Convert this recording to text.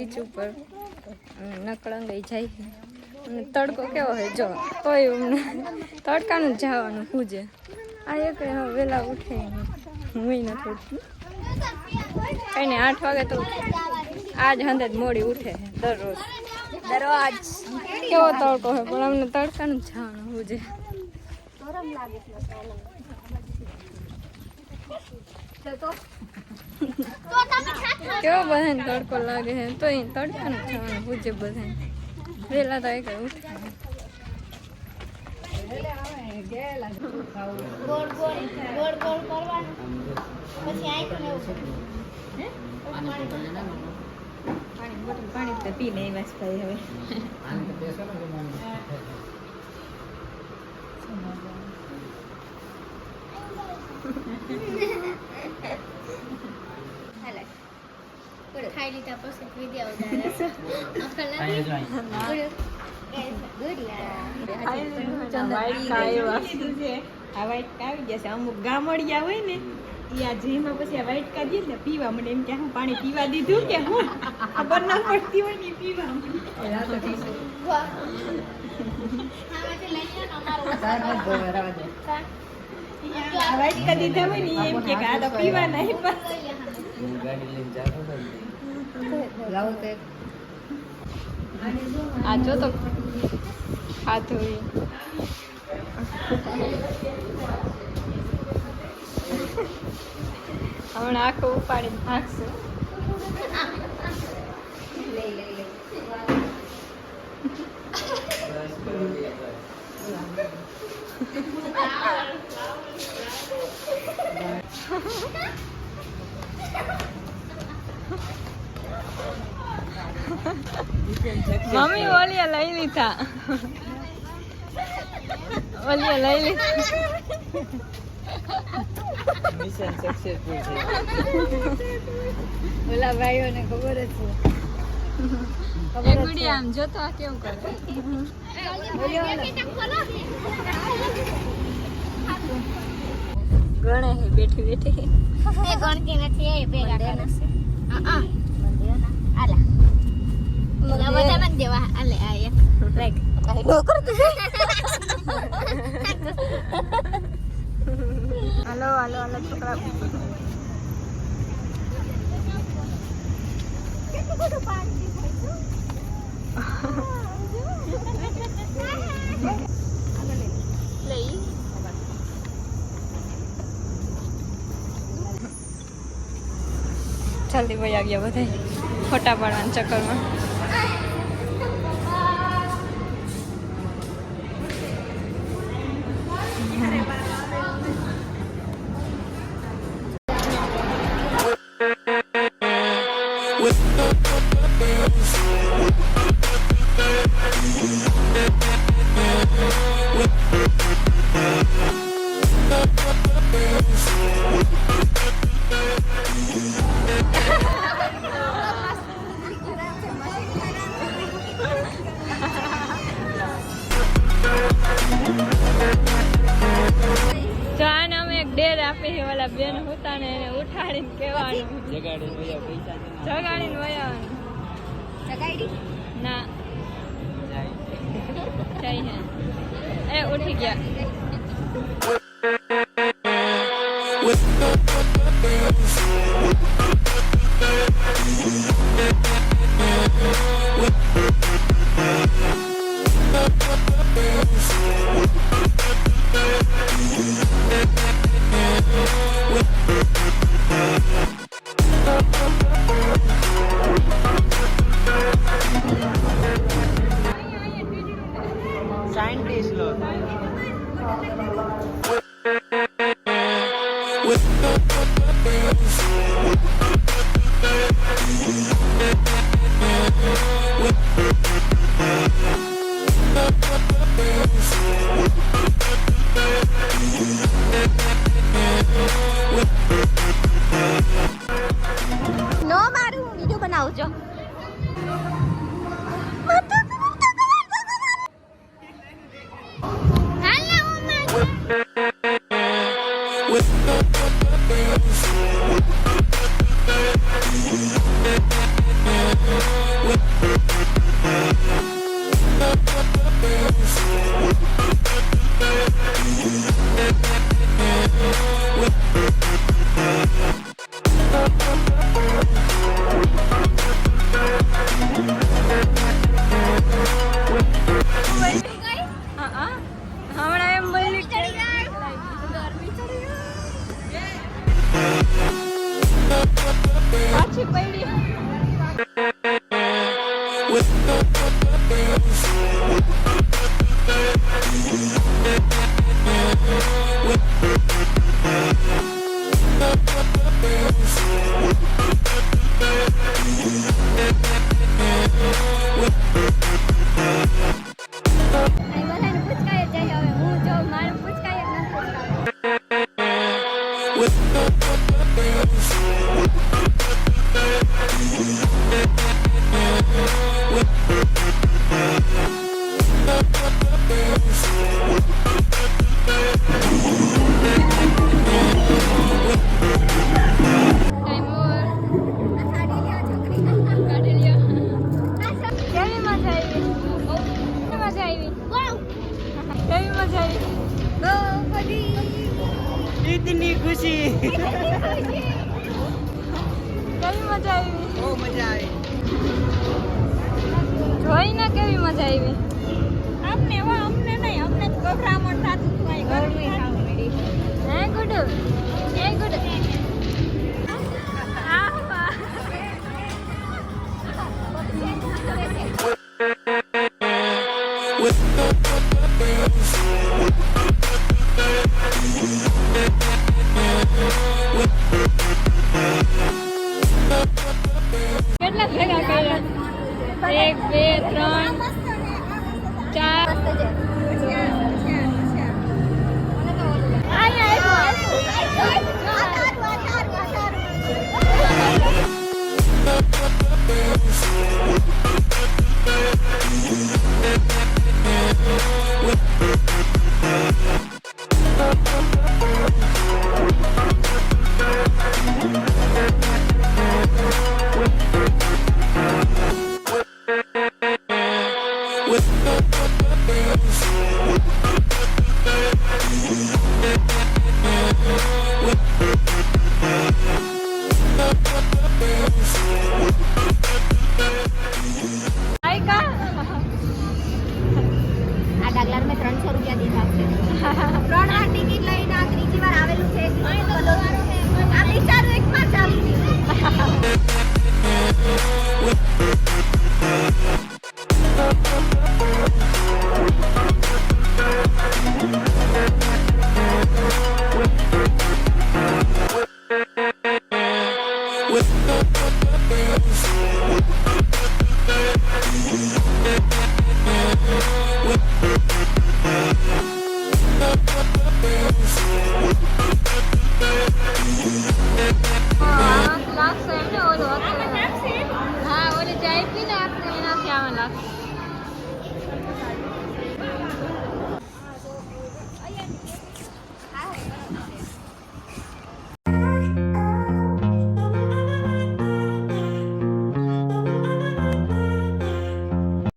Beach ઉપર નકળંગાઈ જાય અને તડકો કેવો હોય જો તોય અમને તડકાનું જવાનું પૂજે આ એક વહેલા ઉઠે હું નથી ઉઠતી કઈ નહીં 8 વાગે તો આજ હંદે જ મોડી ઉઠે દરરોજ કેવો તડકો હોય પણ અમને તડકાનું જવાનું પૂજે કેવો બધાને તડકો લાગે છે તો એ તડકાનું જવાનું પૂજે બધાને વહેલા તો એક ઉઠે પાણી તો પી નહીં બસ ભાઈ હવે ખાઈ લીધા પછી વિડિયો ઉતારે આ વાઇટકા આવી જશે અમુક ગામડિયા હોય ને આ જેમાં પછી આ વાઇટકા દે ને પીવા મને એમ કે હું પાણી પીવા દીધું કે હું ખબર ના પડતી હોય ને પીવા વાઇટકા દીધા હોય ને એમ કે આ તો પીવા નહીં આ જો તો ખાધું હમણાં આખું ઉપાડીને ભાગશું મમ્મી ઓલિયા લઈ લીધા મિશન સક્સેસફુલ છે ઓલા ભાઈઓને ખબર જ છે ગુડી આમ જોતો આ કેવું કરે ગણે હે બેઠી બેઠી એ ગણતી નથી એ ભેગા કરે છે આલા મને બધા મન દેવા આલે આ એક લાઈક ડોકર હાલો છોકરા લઈ જલ્દી ભાઈ આવી ગયા બધા ફોટા પાડવાના ચક્કરમાં ડેર આપે છે ઓલા બેન હોતા ને એને ઉઠાડીને કહેવાનું જગાડીને વયાવાનું ના જાય હે એ ઉઠી ગયા ઈદની ખુશી. કેવી મજા આવી? બહુ મજા આવી. જોઈને કેવી મજા આવી? અમને નહીં, અમને તો ગભરામણ થતું હતું. કાંઈ ગરમી થવા મળી. હે ગુડુ? એ ગુડુ. કેટલા ભેગા કર્યા? 1 2 3 4 આ ડાગલાર મેં 300 રૂપિયા દીધા છે 3 વાર ટિકિટ લઈને આ ત્રીજી વાર આવેલું છે આ બિચારું એકમાં જ આવી લાગશે એમને ઓલું હા ઓલી જાય પી ને આપણે એનાથી આવા લાગશે